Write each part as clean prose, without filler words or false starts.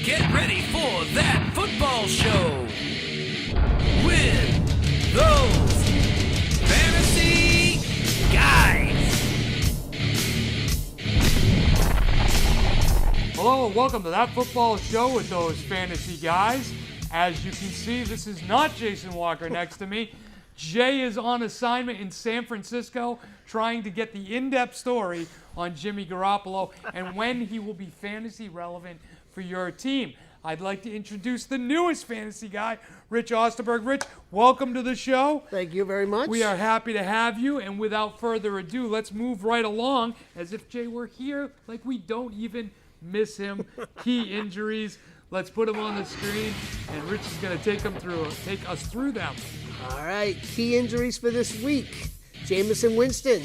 Get ready for that football show with those fantasy guys. Hello and welcome to that football show with those fantasy guys. As you can see, this is not Jason Walker next to me. Jay is on assignment in San Francisco trying to get the in-depth story on Jimmy Garoppolo and when he will be fantasy relevant for your team. I'd like to introduce the newest fantasy guy, Rich Osterberg. Rich, welcome to the show. Thank you very much. We are happy to have you, and without further ado, let's move right along as if Jay were here, like we don't even miss him. Key injuries. Let's put them on the screen, and Rich is going to take us through them. All right, key injuries for this week. Jameson Winston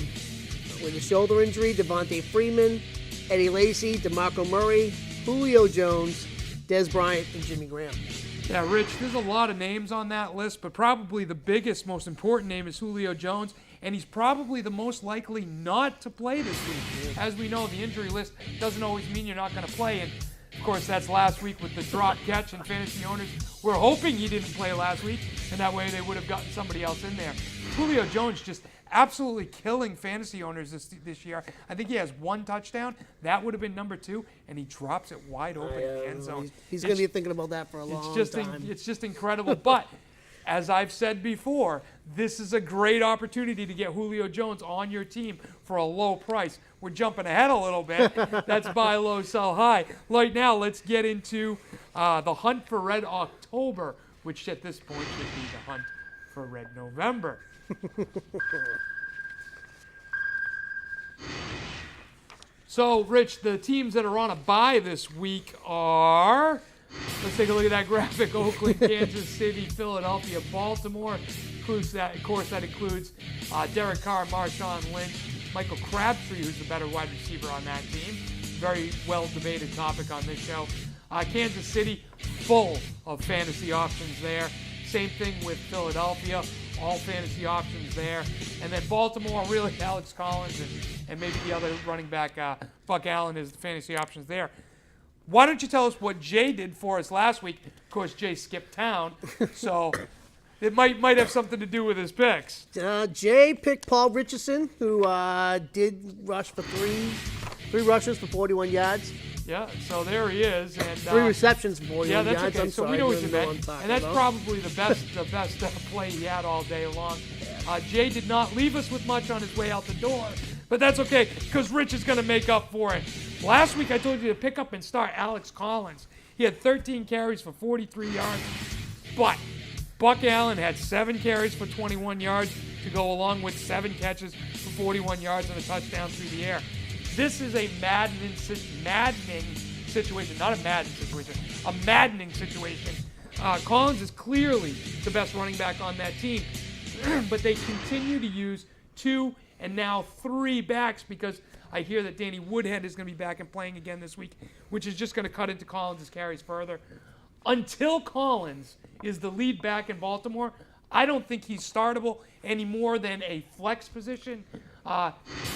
with a shoulder injury, Devontae Freeman, Eddie Lacy, DeMarco Murray, Julio Jones, Dez Bryant, and Jimmy Graham. Yeah, Rich, there's a lot of names on that list, but probably the biggest, most important name is Julio Jones, and he's probably the most likely not to play this week. As we know, the injury list doesn't always mean you're not going to play, and of course, that's last week with the drop catch, and fantasy owners were hoping he didn't play last week, and that way they would have gotten somebody else in there. Julio Jones just absolutely killing fantasy owners this year. I think he has one touchdown. That would have been number 2, and he drops it wide open in the end zone. He's going to be thinking about that for a long time. It's just incredible. But as I've said before, this is a great opportunity to get Julio Jones on your team for a low price. We're jumping ahead a little bit. That's buy low, sell high. Right now, let's get into the hunt for Red October, which at this point should be the hunt for Red November. So, Rich, the teams that are on a bye this week are, let's take a look at that graphic: Oakland, Kansas City, Philadelphia, Baltimore. Of course, that includes Derek Carr, Marshawn Lynch, Michael Crabtree, who's the better wide receiver on that team. Very well-debated topic on this show. Kansas City, full of fantasy options there. Same thing with Philadelphia, all fantasy options there. And then Baltimore, really Alex Collins and maybe the other running back, Buck Allen, is the fantasy options there. Why don't you tell us what Jay did for us last week? Of course, Jay skipped town, so it might have something to do with his picks. Jay picked Paul Richardson, who did rush for three rushes for 41 yards. Yeah, so there he is, and 3 receptions for 41 yards. Yeah, that's okay. I'm so sorry, we know what you meant, and that's about. probably the best play he had all day long. Jay did not leave us with much on his way out the door, but that's okay because Rich is going to make up for it. Last week I told you to pick up and start Alex Collins. He had 13 carries for 43 yards, but Buck Allen had 7 carries for 21 yards to go along with 7 catches for 41 yards and a touchdown through the air. This is a maddening situation, not a Madden situation, a maddening situation. Collins is clearly the best running back on that team, but they continue to use 2 and now 3 backs because I hear that Danny Woodhead is going to be back and playing again this week, which is just going to cut into Collins' carries further. Until Collins is the lead back in Baltimore, I don't think he's startable any more than a flex position.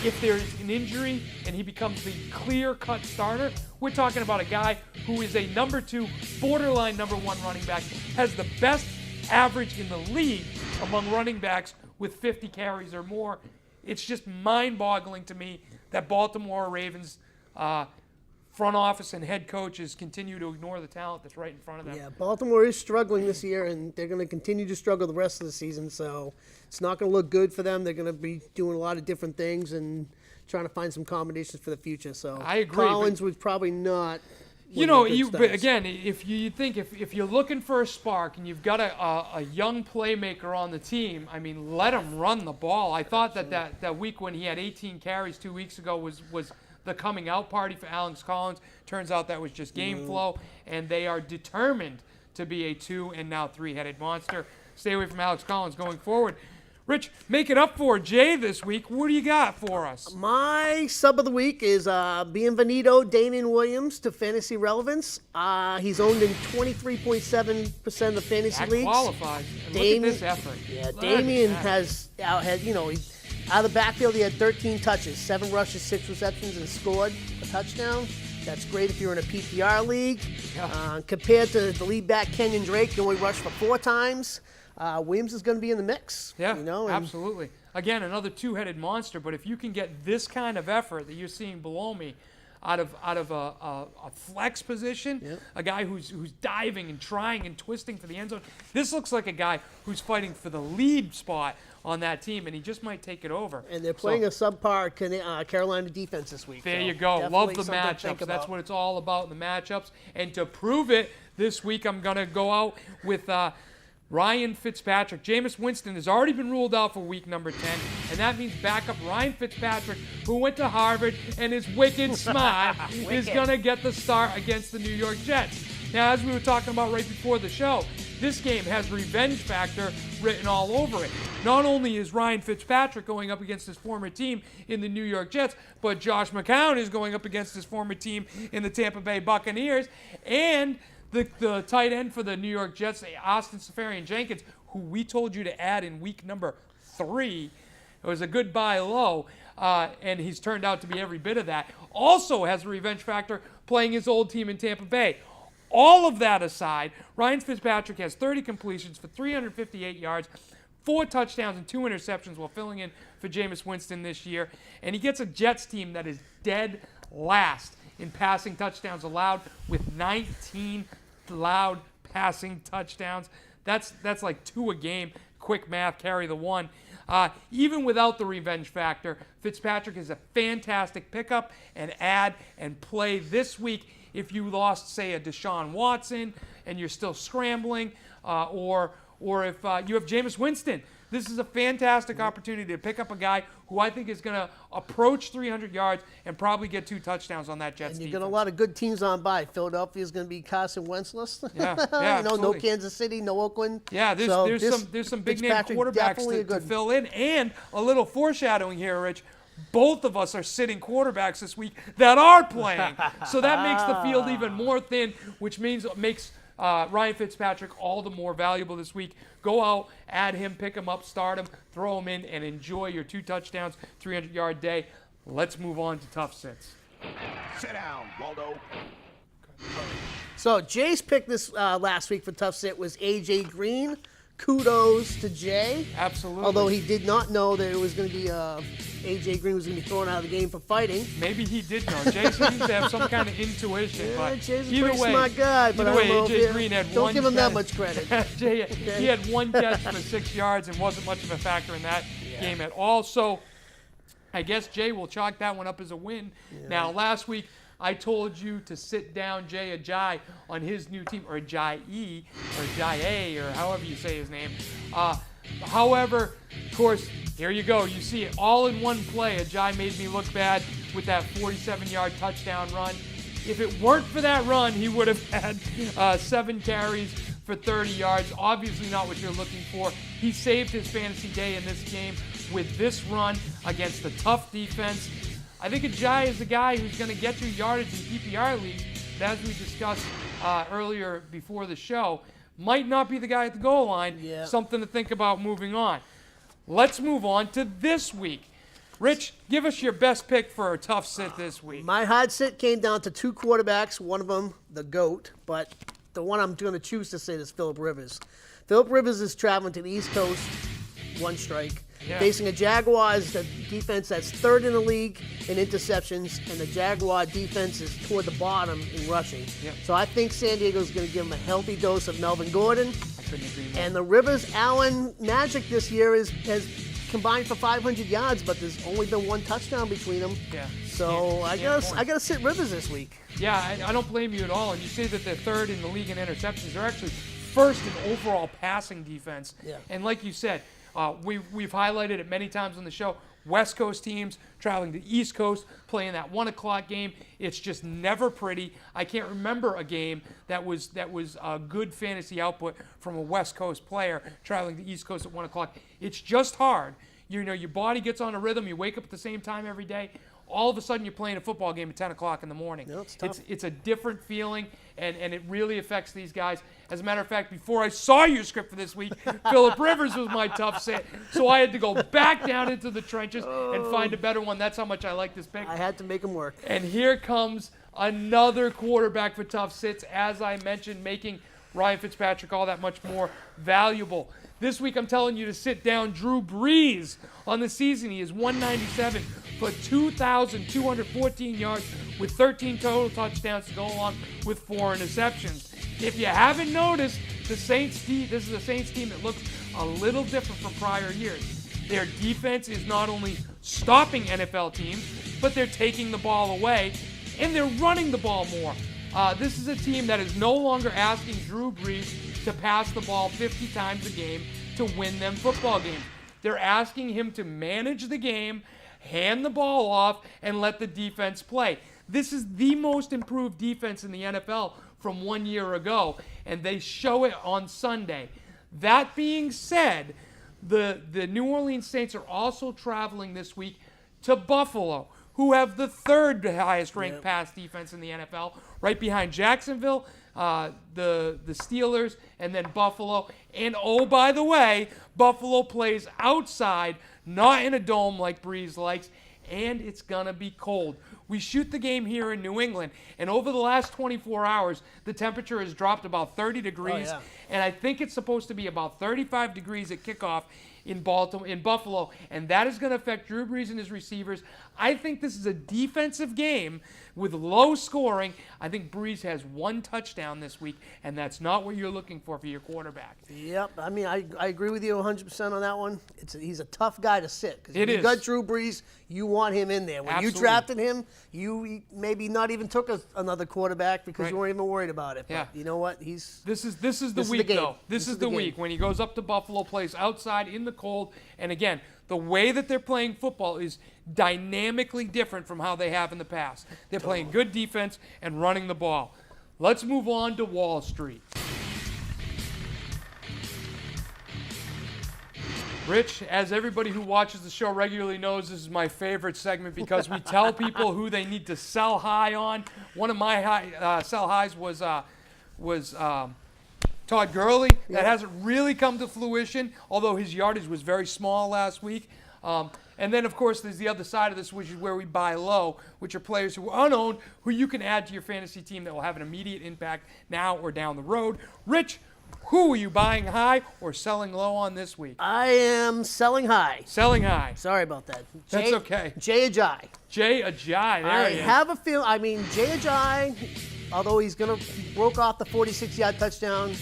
If there's an injury and he becomes the clear-cut starter, we're talking about a guy who is a number 2, borderline number 1 running back, has the best average in the league among running backs with 50 carries or more. It's just mind-boggling to me that Baltimore Ravens front office and head coaches continue to ignore the talent that's right in front of them. Yeah, Baltimore is struggling this year, and they're going to continue to struggle the rest of the season, so it's not going to look good for them. They're going to be doing a lot of different things and trying to find some combinations for the future. So I agree. Collins was probably not. But again, if you're looking for a spark and you've got a young playmaker on the team, I mean, let him run the ball. I thought that week when he had 18 carries 2 weeks ago was the coming out party for Alex Collins. Turns out that was just game flow, and they are determined to be a 2 and now 3-headed monster. Stay away from Alex Collins going forward. Rich, make it up for Jay this week. What do you got for us? My sub of the week is Bienvenido Damian Williams to fantasy relevance. He's owned in 23.7% of the fantasy leagues. That qualifies. And look at this effort. Yeah, Damian has out of the backfield, he had 13 touches, 7 rushes, 6 receptions, and scored a touchdown. That's great if you're in a PPR league. Yeah. Compared to the lead back Kenyon Drake, who only rushed for 4 times, Williams is going to be in the mix. Yeah, you know, absolutely. Again, another two-headed monster, but if you can get this kind of effort that you're seeing below me out of a flex position, Yep. a guy who's diving and trying and twisting for the end zone, this looks like a guy who's fighting for the lead spot on that team, and he just might take it over. And they're playing a subpar Carolina defense this week. There so you go. definitely Love the something to matchups. think That's about. what it's all about, the matchups. And to prove it, this week I'm going to go out with Ryan Fitzpatrick. Jameis Winston has already been ruled out for week number 10, and that means backup Ryan Fitzpatrick, who went to Harvard and is wicked smart, is going to get the start against the New York Jets. Now, as we were talking about right before the show, this game has revenge factor written all over it. Not only is Ryan Fitzpatrick going up against his former team in the New York Jets, but Josh McCown is going up against his former team in the Tampa Bay Buccaneers, and the tight end for the New York Jets, Austin Seferian-Jenkins, who we told you to add in week number 3. It was a good buy low, and he's turned out to be every bit of that. Also has a revenge factor playing his old team in Tampa Bay. All of that aside, Ryan Fitzpatrick has 30 completions for 358 yards, 4 touchdowns and 2 interceptions while filling in for Jameis Winston this year. And he gets a Jets team that is dead last in passing touchdowns allowed with 19 allowed passing touchdowns. That's like 2 a game. Quick math, carry the 1. Even without the revenge factor, Fitzpatrick is a fantastic pickup and add and play this week if you lost, say, a Deshaun Watson and you're still scrambling, or if you have Jameis Winston. This is a fantastic opportunity to pick up a guy who I think is going to approach 300 yards and probably get 2 touchdowns on that Jets And you defense. got a lot of good teams on by. Philadelphia is going to be Carson Wentzless. Yeah, you know, absolutely. no Kansas City, no Oakland. Yeah, there's some big name Fitzpatrick quarterbacks definitely a to good fill in, and a little foreshadowing here, Rich. Both of us are sitting quarterbacks this week that are playing, so that makes the field even more thin, which makes Ryan Fitzpatrick all the more valuable this week. Go out, add him, pick him up, start him, throw him in, and enjoy your 2 touchdowns, 300-yard day. Let's move on to tough sits. Sit down, Waldo. So Jay's pick this last week for Tough Sit was A.J. Green. Kudos to Jay. Absolutely. Although he did not know that it was going to be A.J. Green was going to be thrown out of the game for fighting. Maybe he did know. Jay seems to have some kind of intuition. Yeah, but Jay's a either pretty way, smart guy, but either I don't know way, if A.J. Green had don't one give him that catch. much credit. Jay, he had 1 catch for 6 yards and wasn't much of a factor in that game at all. So I guess Jay will chalk that one up as a win. Yeah. Now, last week, I told you to sit down Jay Ajayi on his new team, or Ajayi, or Ajayi, or however you say his name. However, of course, here you go. You see it all in one play. Ajayi made me look bad with that 47-yard touchdown run. If it weren't for that run, he would have had 7 carries for 30 yards. Obviously not what you're looking for. He saved his fantasy day in this game with this run against the tough defense. I think Ajayi is a guy who's going to get you yardage in PPR leagues, but as we discussed earlier before the show, might not be the guy at the goal line. Yeah. Something to think about moving on. Let's move on to this week. Rich, give us your best pick for a tough sit this week. My hard sit came down to 2 quarterbacks, one of them the GOAT, but the one I'm going to choose to sit is Phillip Rivers. Phillip Rivers is traveling to the East Coast, 1 strike, facing a Jaguars defense that's 3rd in the league in interceptions, and the Jaguar defense is toward the bottom in rushing. Yep. So I think San Diego's going to give him a healthy dose of Melvin Gordon. I couldn't agree more. And the Rivers-Allen magic this year has combined for 500 yards, but there's only been 1 touchdown between them. Yeah. So I Can't point. gotta sit Rivers this week. Yeah, I don't blame you at all. And you say that they're 3rd in the league in interceptions. They're actually 1st in overall passing defense. Yeah. And like you said, we've highlighted it many times on the show. West Coast teams traveling to the East Coast, playing that 1 o'clock game. It's just never pretty. I can't remember a game that was a good fantasy output from a West Coast player traveling to the East Coast at 1 o'clock. It's just hard. You know, your body gets on a rhythm. You wake up at the same time every day. All of a sudden, you're playing a football game at 10 o'clock in the morning. Yeah, it's tough. It's a different feeling, and it really affects these guys. As a matter of fact, before I saw your script for this week, Phillip Rivers was my tough sit, so I had to go back down into the trenches and find a better one. That's how much I like this pick. I had to make him work. And here comes Another quarterback for tough sits, as I mentioned, making Ryan Fitzpatrick all that much more valuable. This week, I'm telling you to sit down Drew Brees. On the season, he is 197 for 2,214 yards with 13 total touchdowns to go along with 4 interceptions. If you haven't noticed, this is a Saints team that looks a little different from prior years. Their defense is not only stopping NFL teams, but they're taking the ball away, and they're running the ball more. This is a team that is no longer asking Drew Brees to pass the ball 50 times a game to win them football games. They're asking him to manage the game, hand the ball off, and let the defense play. This is the most improved defense in the NFL from 1 year ago, and they show it on Sunday. That being said, the New Orleans Saints are also traveling this week to Buffalo, who have the 3rd highest ranked pass defense in the NFL, right behind Jacksonville, the Steelers, and then Buffalo. And oh, by the way, Buffalo plays outside, not in a dome like Breeze likes, and it's going to be cold. We shoot the game here in New England, and over the last 24 hours, the temperature has dropped about 30 degrees, and I think it's supposed to be about 35 degrees at kickoff in Buffalo, and that is going to affect Drew Brees and his receivers. I think this is a defensive game with low scoring. I think Brees has 1 touchdown this week, and that's not what you're looking for your quarterback. Yep. I mean, I agree with you 100% on that one. He's a tough guy to sit. Because if you is. got Drew Brees, you want him in there. When Absolutely. you drafted him, you maybe not even took another quarterback because you weren't even worried about it. But Yeah. you know what? This is the is week, the game. though. This is the week when he goes up to Buffalo, plays outside in the cold. And again, the way that they're playing football is dynamically different from how they have in the past. They're playing good defense and running the ball. Let's move on to Wall Street. Rich, as everybody who watches the show regularly knows, this is my favorite segment because we tell people who they need to sell high on. One of my sell highs was Todd Gurley. That hasn't really come to fruition, although his yardage was very small last week. And then, of course, there's the other side of this, which is where we buy low, which are players who are unowned, who you can add to your fantasy team that will have an immediate impact now or down the road. Rich, who are you buying high or selling low on this week? I am selling high. Selling high. Sorry about that. That's okay. Jay Ajayi. Jay Ajayi. There I he is. have a feel. I mean, Jay Ajayi, although he broke off the 46-yard touchdown,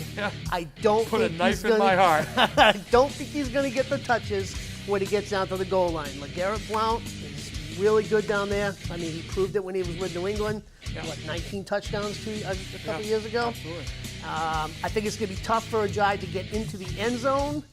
I don't Put think a knife he's in gonna, my heart. I don't think he's going to get the touches when he gets down to the goal line. LeGarrette Blount is really good down there. I mean, he proved it when he was with New England. 19 touchdowns a couple years ago. Absolutely. I think it's going to be tough for Ajayi to get into the end zone.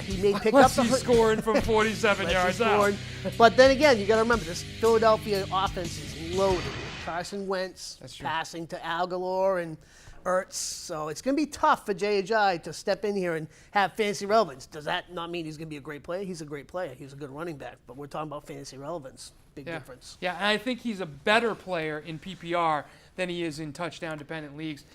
He may pick Unless up the he's scoring from 47 yards out. But then again, you got to remember this Philadelphia offense is loaded. Carson Wentz passing to Al Galore and Ertz. So it's going to be tough for Jay Ajayi to step in here and have fantasy relevance. Does that not mean he's going to be a great player? He's a great player. He's a good running back. But we're talking about fantasy relevance. Big difference. Yeah, and I think he's a better player in PPR than he is in touchdown-dependent leagues.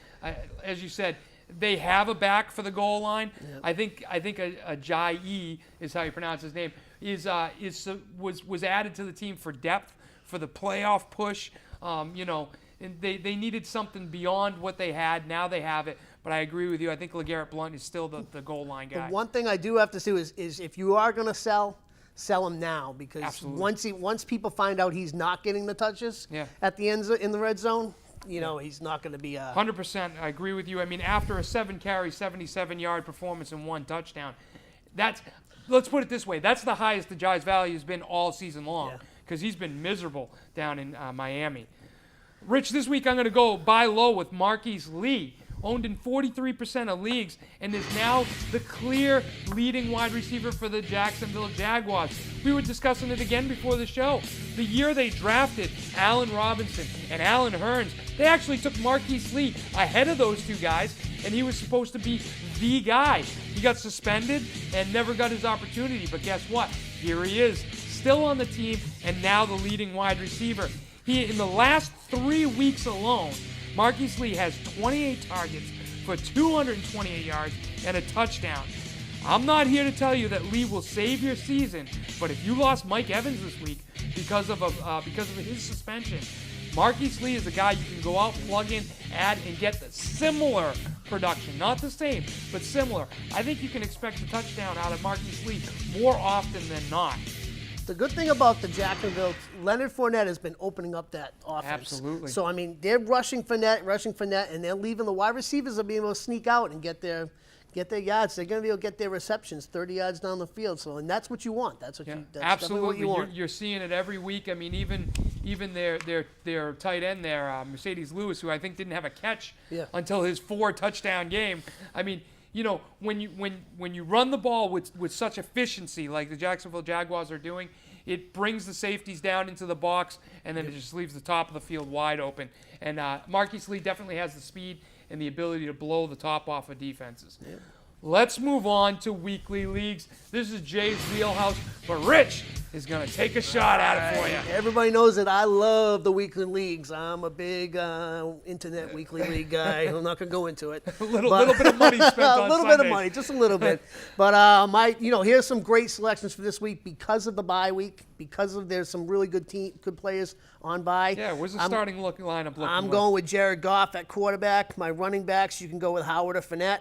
As you said, they have a back for the goal line. Yep. I think Ajayi is how you pronounce his name. Was added to the team for depth, for the playoff push. And they needed something beyond what they had. Now they have it. But I agree with you. I think LeGarrette Blount is still the goal line guy. The one thing I do have to say is if you are going to sell him now, because once people find out he's not getting the touches at the end in the red zone, he's not going to be 100%. I agree with you. I mean, after a 7-carry, 77-yard performance and 1 touchdown, let's put it this way. That's the highest Ajayi's value has been all season long because he's been miserable down in Miami. Rich, this week I'm going to go buy low with Marquise Lee, owned in 43% of leagues, and is now the clear leading wide receiver for the Jacksonville Jaguars. We were discussing it again before the show. The year they drafted Allen Robinson and Allen Hurns, they actually took Marquise Lee ahead of those two guys, and he was supposed to be the guy. He got suspended and never got his opportunity, but guess what? Here he is, still on the team, and now the leading wide receiver. In the last 3 weeks alone, Marquise Lee has 28 targets for 228 yards and a touchdown. I'm not here to tell you that Lee will save your season, but if you lost Mike Evans this week because of his suspension, Marquise Lee is a guy you can go out, plug in, add, and get the similar production. Not the same, but similar. I think you can expect a touchdown out of Marquise Lee more often than not. The good thing about the Jacksonville, Leonard Fournette has been opening up that offense. Absolutely. So, I mean, they're rushing Fournette, and they're leaving the wide receivers are being able to sneak out and get their yards. They're going to be able to get their receptions 30 yards down the field. So, and that's what you want. That's what that's absolutely what you want. You're seeing it every week. I mean, even their tight end there, Mercedes Lewis, who I think didn't have a catch until his 4 touchdown game. I mean, you know, when you run the ball with such efficiency like the Jacksonville Jaguars are doing, it brings the safeties down into the box, and then it just leaves the top of the field wide open. And Marquise Lee definitely has the speed and the ability to blow the top off of defenses. Yep. Let's move on to weekly leagues. This is Jay's wheelhouse, but Rich is going to take a shot at it for you. Everybody knows that I love the weekly leagues. I'm a big internet weekly league guy. I'm not going to go into it. a little bit of money spent on a little Sundays. bit of money, just a little bit. But here's some great selections for this week because of the bye week, because of there's some really good players on bye. Yeah, where's the starting lineup looking? I'm going with Jared Goff at quarterback. My running backs, you can go with Howard or Fournette.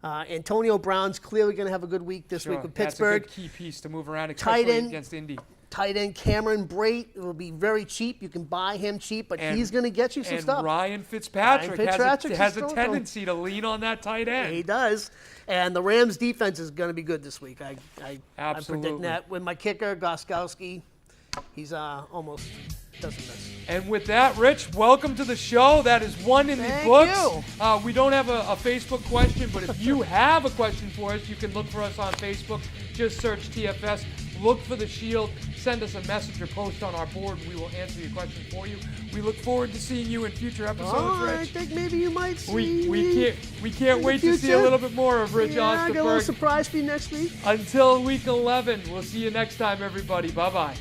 Antonio Brown's clearly going to have a good week this week with Pittsburgh. That's a good key piece to move around, especially against Indy. Tight end Cameron Brate will be very cheap. You can buy him cheap, but he's going to get you some stuff. And Ryan Fitzpatrick has a tendency to lean on that tight end. He does. And the Rams' defense is going to be good this week. I'm predicting that. With my kicker, Gostkowski, he's almost doesn't miss. And with that, Rich, welcome to the show. That is one in the books. We don't have a Facebook question, but if you have a question for us, you can look for us on Facebook. Just search TFS. Look for the Shield. Send us a message or post on our board, and we will answer your question for you. We look forward to seeing you in future episodes, Rich. I think maybe you might see we can't wait to see a little bit more of Rich Osterberg. I got a little surprise for you next week. Until week 11, we'll see you next time, everybody. Bye-bye.